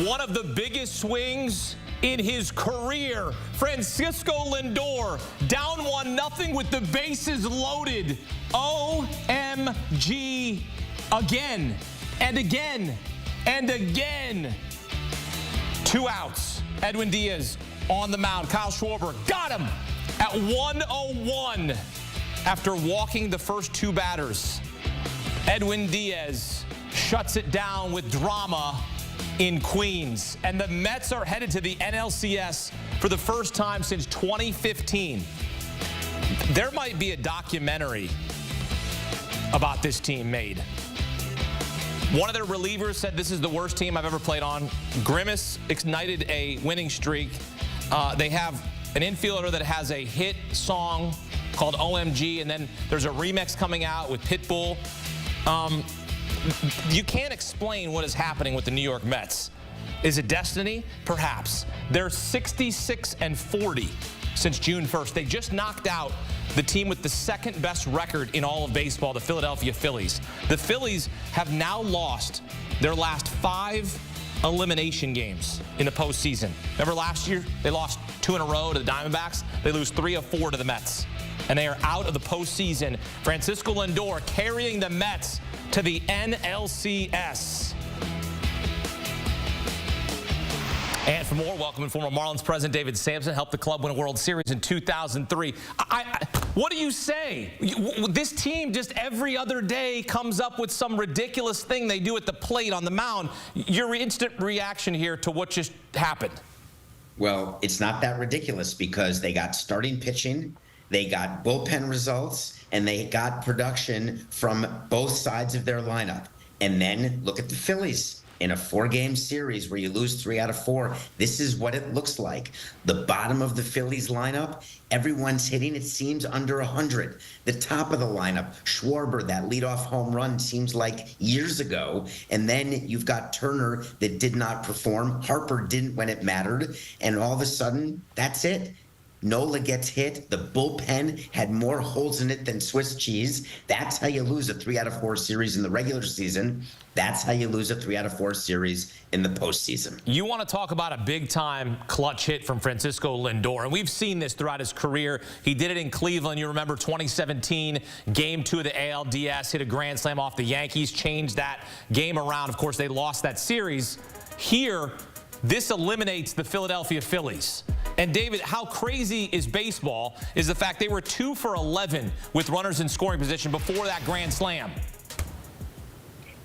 One of the biggest swings in his career. Francisco Lindor down 1-0 with the bases loaded. OMG. Again and again and again. 2 outs. Edwin Diaz on the mound. Kyle Schwarber got him at 101 after walking the first 2 batters. Edwin Diaz shuts it down with drama in Queens. And the Mets are headed to the NLCS for the first time since 2015. There might be a documentary about this team made. One of their relievers said this is the worst team I've ever played on. Grimace ignited a winning streak. They have an infielder that has a hit song called OMG, and then there's a remix coming out with Pitbull. You can't explain what is happening with the New York Mets. Is it destiny? Perhaps. They're 66-40 since June 1st. They just knocked out the team with the second best record in all of baseball, the Philadelphia Phillies. The Phillies have now lost their last 5 elimination games in the postseason. Remember last year? They lost 2 in a row to the Diamondbacks. They lose 3 of 4 to the Mets. And they are out of the postseason. Francisco Lindor carrying the Mets to the NLCS. And for more, welcome former Marlins president David Samson. Helped the club win a World Series in 2003. What do you say? This team just every other day comes up with some ridiculous thing they do at the plate on the mound. Your instant reaction here to what just happened? Well, it's not that ridiculous because they got starting pitching, they got bullpen results, and they got production from both sides of their lineup. And then look at the Phillies. In a 4-game series where you lose 3 out of 4, this is what it looks like. The bottom of the Phillies lineup, everyone's hitting, it seems, under 100. The top of the lineup, Schwarber, that leadoff home run seems like years ago. And then you've got Turner that did not perform. Harper didn't when it mattered. And all of a sudden, that's it. Nola gets hit. The bullpen had more holes in it than Swiss cheese. That's how you lose a 3 out of 4 series in the regular season. That's how you lose a 3 out of 4 series in the postseason. You want to talk about a big-time clutch hit from Francisco Lindor, and we've seen this throughout his career. He did it in Cleveland. You remember 2017, Game 2 of the ALDS, hit a grand slam off the Yankees, changed that game around. Of course, they lost that series. Here, this eliminates the Philadelphia Phillies. And David, how crazy is baseball is the fact they were 2 for 11 with runners in scoring position before that grand slam.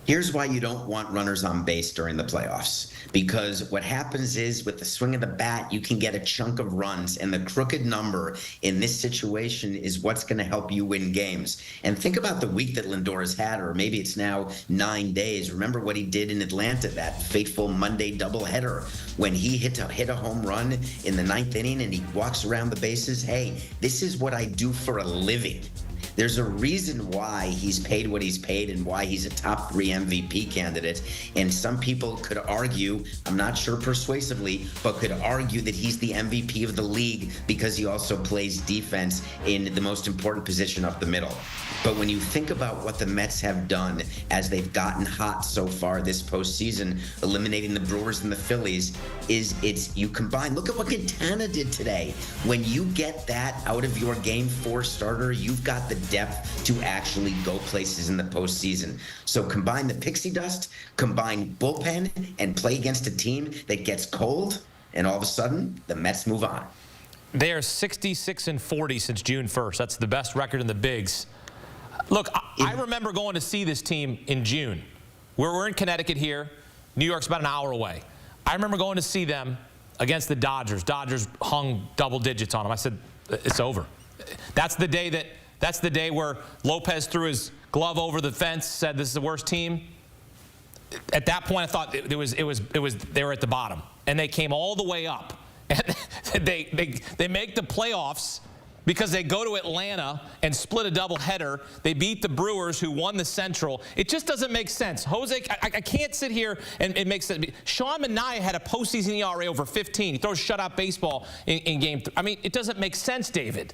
Here's why you don't want runners on base during the playoffs. Because what happens is with the swing of the bat, you can get a chunk of runs. And the crooked number in this situation is what's going to help you win games. And think about the week that Lindor has had, or maybe it's now 9 days. Remember what he did in Atlanta, that fateful Monday doubleheader, when he hit a home run in the 9th inning and he walks around the bases. Hey, this is what I do for a living. There's a reason why he's paid what he's paid and why he's a top 3 MVP candidate. And some people could argue, I'm not sure persuasively, but could argue that he's the MVP of the league because he also plays defense in the most important position up the middle. But when you think about what the Mets have done as they've gotten hot so far this postseason, eliminating the Brewers and the Phillies, you combine. Look at what Quintana did today. When you get that out of your Game 4 starter, you've got the depth to actually go places in the postseason. So combine the pixie dust, combine bullpen, and play against a team that gets cold, and all of a sudden, the Mets move on. They are 66-40 since June 1st. That's the best record in the bigs. Look, I remember going to see this team in June. We're in Connecticut here. New York's about an hour away. I remember going to see them against the Dodgers. Dodgers hung double digits on them. I said, it's over. That's the day where Lopez threw his glove over the fence, said this is the worst team. At that point, I thought they were at the bottom, and they came all the way up. And they make the playoffs because they go to Atlanta and split a doubleheader. They beat the Brewers, who won the Central. It just doesn't make sense. Jose, I can't sit here and it makes sense. Sean Manaea had a postseason ERA over 15. He throws shutout baseball in Game 3. I mean, it doesn't make sense, David.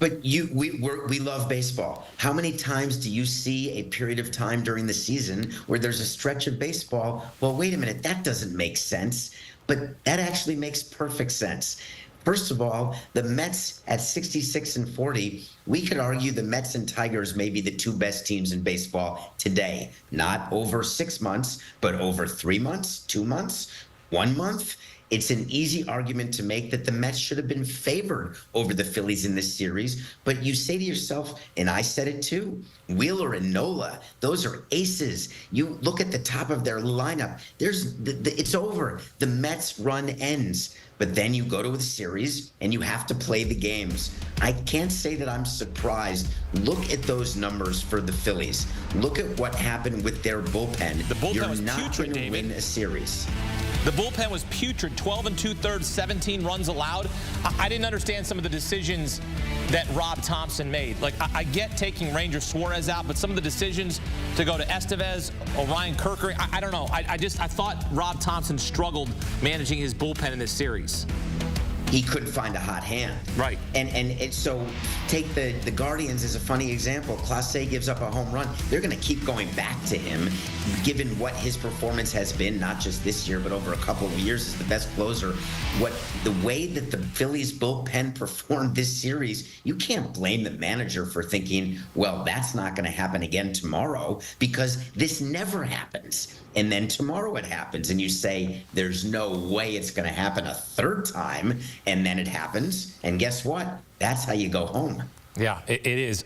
But we love baseball. How many times do you see a period of time during the season where there's a stretch of baseball? Well, wait a minute, that doesn't make sense. But that actually makes perfect sense. First of all, the Mets at 66-40, we could argue the Mets and Tigers may be the two best teams in baseball today. Not over 6 months, but over 3 months, 2 months, 1 month. It's an easy argument to make that the Mets should have been favored over the Phillies in this series. But you say to yourself, and I said it too, Wheeler and Nola, those are aces. You look at the top of their lineup, it's over. The Mets run ends. But then you go to a series and you have to play the games. I can't say that I'm surprised. Look at those numbers for the Phillies. Look at what happened with their bullpen. The bullpen was not putrid, going to win a series. The bullpen was putrid, 12 2/3, 17 runs allowed. I didn't understand some of the decisions that Rob Thompson made. Like, I get taking Ranger Suarez out, but some of the decisions to go to Estevez or Ryan Kirker, I don't know. I thought Rob Thompson struggled managing his bullpen in this series. He couldn't find a hot hand. Right. And so take the Guardians as a funny example. Clase gives up a home run. They're going to keep going back to him, given what his performance has been, not just this year, but over a couple of years as the best closer. The way that the Phillies bullpen performed this series, you can't blame the manager for thinking, well, that's not going to happen again tomorrow, because this never happens. And then tomorrow it happens, and you say, there's no way it's going to happen a third time, and then it happens. And guess what? That's how you go home. Yeah, it is.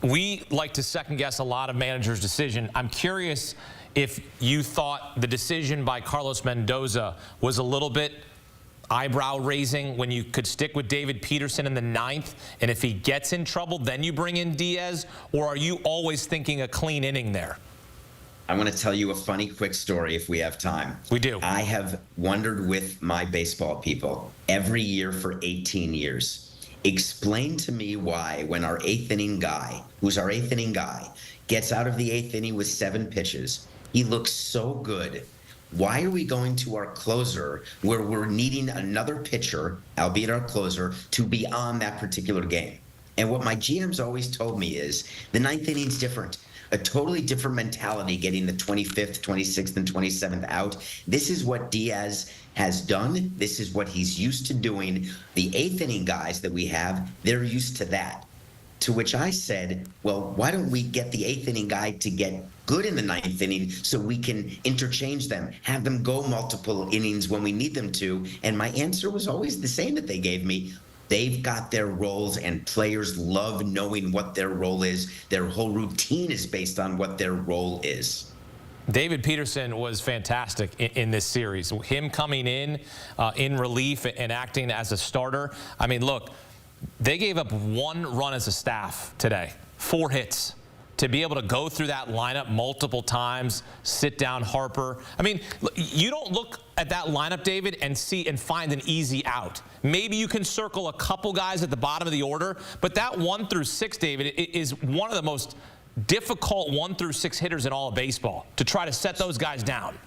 We like to second-guess a lot of managers' decision. I'm curious if you thought the decision by Carlos Mendoza was a little bit eyebrow-raising when you could stick with David Peterson in the 9th, and if he gets in trouble, then you bring in Diaz, or are you always thinking a clean inning there? I want to tell you a funny, quick story if we have time. We do. I have wondered with my baseball people every year for 18 years. Explain to me why, when our eighth inning guy, gets out of the 8th inning with 7 pitches, he looks so good. Why are we going to our closer where we're needing another pitcher, albeit our closer, to be on that particular game? And what my GM's always told me is the 9th inning's different. A totally different mentality getting the 25th, 26th, and 27th out. This is what Diaz has done. This is what he's used to doing. The 8th inning guys that we have, they're used to that. To which I said, well, why don't we get the 8th inning guy to get good in the 9th inning so we can interchange them, have them go multiple innings when we need them to? And my answer was always the same that they gave me. They've got their roles, and players love knowing what their role is. Their whole routine is based on what their role is. David Peterson was fantastic in this series. Him coming in relief and acting as a starter. I mean, look, they gave up 1 run as a staff today, 4 hits. To be able to go through that lineup multiple times, sit down Harper. I mean, you don't look at that lineup, David, and find an easy out. Maybe you can circle a couple guys at the bottom of the order, but that 1 through 6, David, is one of the most difficult 1 through 6 hitters in all of baseball to try to set those guys down.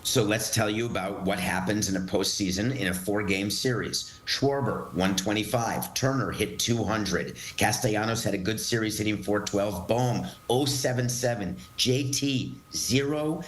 So let's tell you about what happens in a postseason in a 4-game series. Schwarber, 125. Turner hit 200. Castellanos had a good series hitting 412. Bohm, 077. JT, 000.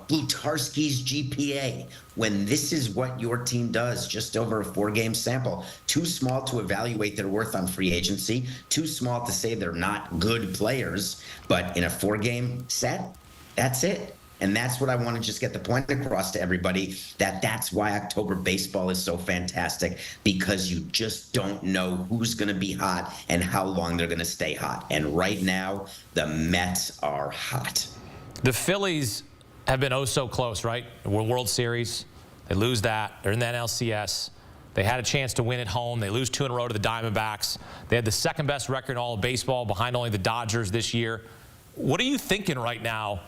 Blutarski's GPA. When this is what your team does, just over a 4-game sample, too small to evaluate their worth on free agency, too small to say they're not good players, but in a 4-game set, that's it. And that's what I want to just get the point across to everybody, that's why October baseball is so fantastic, because you just don't know who's going to be hot and how long they're going to stay hot. And right now, the Mets are hot. The Phillies have been oh so close, right? World Series. They lose that. They're in the NLCS. They had a chance to win at home. They lose 2 in a row to the Diamondbacks. They had the 2nd best record in all of baseball, behind only the Dodgers this year. What are you thinking right now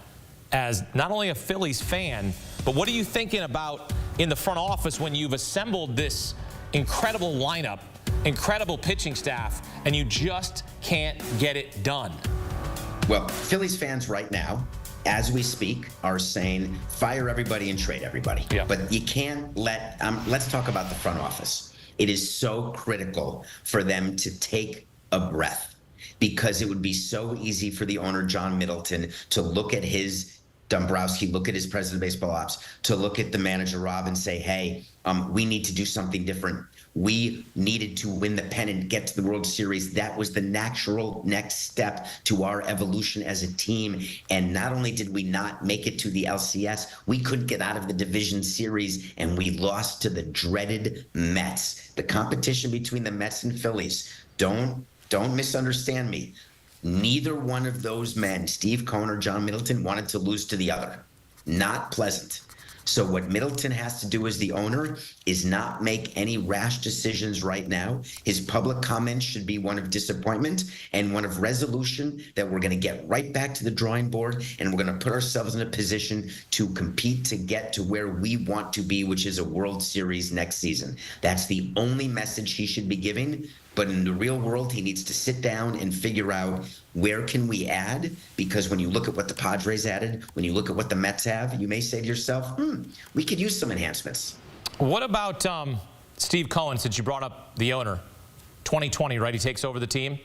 as not only a Phillies fan, but what are you thinking about in the front office when you've assembled this incredible lineup, incredible pitching staff, and you just can't get it done? Well, Phillies fans right now, as we speak, are saying fire everybody and trade everybody. Yeah. But you can't let's talk about the front office. It is so critical for them to take a breath, because it would be so easy for the owner, John Middleton, to look at his Dombrowski, look at his president of baseball ops, to look at the manager, Rob, and say, hey, we need to do something different. We needed to win the pennant, get to the World Series. That was the natural next step to our evolution as a team. And not only did we not make it to the LCS, we couldn't get out of the division series, and we lost to the dreaded Mets. The competition between the Mets and Phillies, don't misunderstand me. Neither one of those men, Steve Cohen or John Middleton, wanted to lose to the other. Not pleasant. So what Middleton has to do as the owner is not make any rash decisions right now. His public comments should be one of disappointment and one of resolution that we're going to get right back to the drawing board, and we're going to put ourselves in a position to compete to get to where we want to be, which is a World Series next season. That's the only message he should be giving. But in the real world, he needs to sit down and figure out, where can we add? Because when you look at what the Padres added, when you look at what the Mets have, you may say to yourself, we could use some enhancements. What about Steve Cohen, since you brought up the owner? 2020, right? He takes over the team.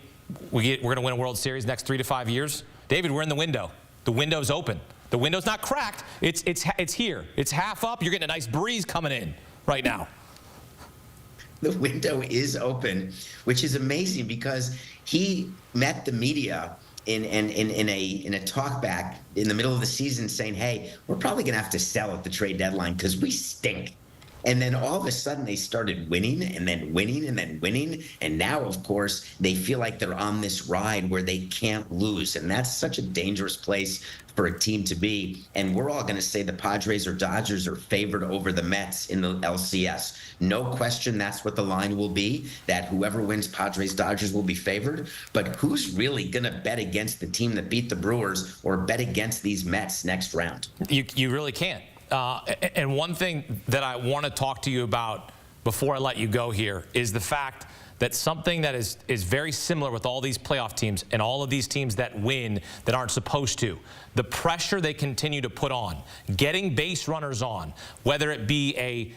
We're going to win a World Series next 3 to 5 years. David, we're in the window. The window's open. The window's not cracked. It's here. It's half up. You're getting a nice breeze coming in right now. The window is open, which is amazing, because he met the media in a talk back in the middle of the season saying, hey, we're probably going to have to sell at the trade deadline because we stink. And then all of a sudden they started winning and then winning and then winning. And now, of course, they feel like they're on this ride where they can't lose. And that's such a dangerous place for a team to be. And we're all going to say the Padres or Dodgers are favored over the Mets in the LCS. No question that's what the line will be, that whoever wins Padres Dodgers will be favored. But who's really going to bet against the team that beat the Brewers or bet against these Mets next round? You really can't. And one thing that I want to talk to you about before I let you go here is the fact that something that is very similar with all these playoff teams and all of these teams that win that aren't supposed to. The pressure they continue to put on, getting base runners on, whether it be a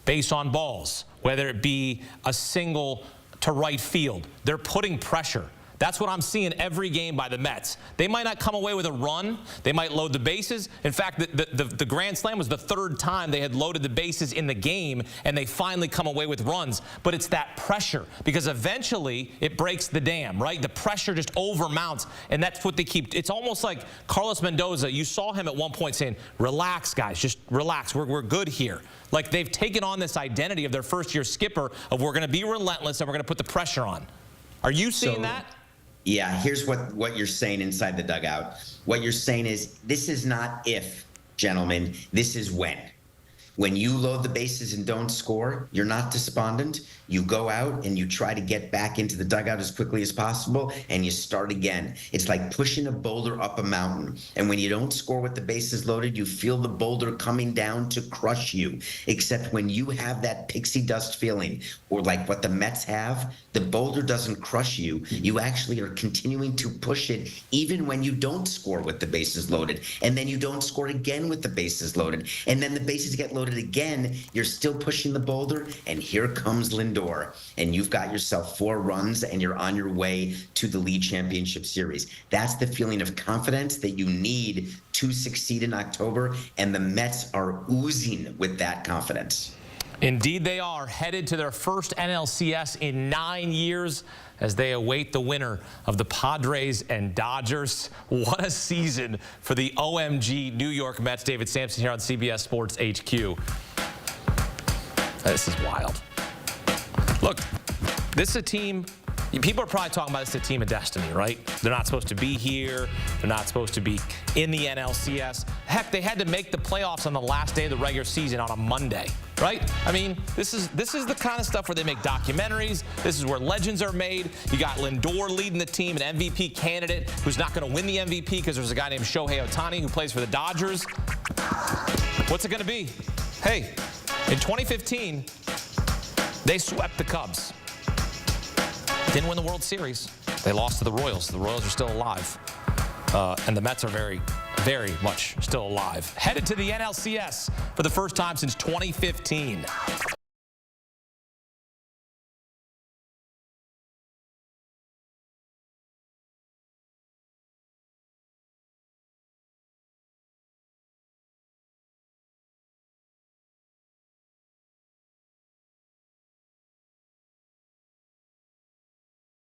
base on balls, whether it be a single to right field. They're putting pressure. That's what I'm seeing every game by the Mets. They might not come away with a run. They might load the bases. In fact, the Grand Slam was the third time they had loaded the bases in the game, and they finally come away with runs. But it's that pressure, because eventually it breaks the dam, right? The pressure just overmounts, and that's what they keep. It's almost like Carlos Mendoza. You saw him at one point saying, relax, guys, just relax. We're good here. Like, they've taken on this identity of their first-year skipper of, we're going to be relentless and we're going to put the pressure on. Are you seeing that? Yeah, here's what you're saying inside the dugout. What you're saying is, this is not if, gentlemen, this is when. When you load the bases and don't score, you're not despondent. You go out and you try to get back into the dugout as quickly as possible, and you start again. It's like pushing a boulder up a mountain. And when you don't score with the bases loaded, you feel the boulder coming down to crush you. Except when you have that pixie dust feeling, or like what the Mets have, the boulder doesn't crush you. You actually are continuing to push it even when you don't score with the bases loaded. And then you don't score again with the bases loaded. And then the bases get loaded again. You're still pushing the boulder, and here comes Lindor. And you've got yourself 4 runs, and you're on your way to the league championship series. That's the feeling of confidence that you need to succeed in October, and the Mets are oozing with that confidence. Indeed they are, headed to their first NLCS in 9 years as they await the winner of the Padres and Dodgers. What a season for the OMG New York Mets. David Samson here on CBS Sports HQ. This is wild. Look, this is a team, people are probably talking about this as a team of destiny, right? They're not supposed to be here. They're not supposed to be in the NLCS. Heck, they had to make the playoffs on the last day of the regular season on a Monday, right? I mean, this is the kind of stuff where they make documentaries. This is where legends are made. You got Lindor leading the team, an MVP candidate who's not going to win the MVP because there's a guy named Shohei Ohtani who plays for the Dodgers. What's it going to be? Hey, in 2015, they swept the Cubs. Didn't win the World Series. They lost to the Royals. The Royals are still alive. And the Mets are very, very much still alive. Headed to the NLCS for the first time since 2015.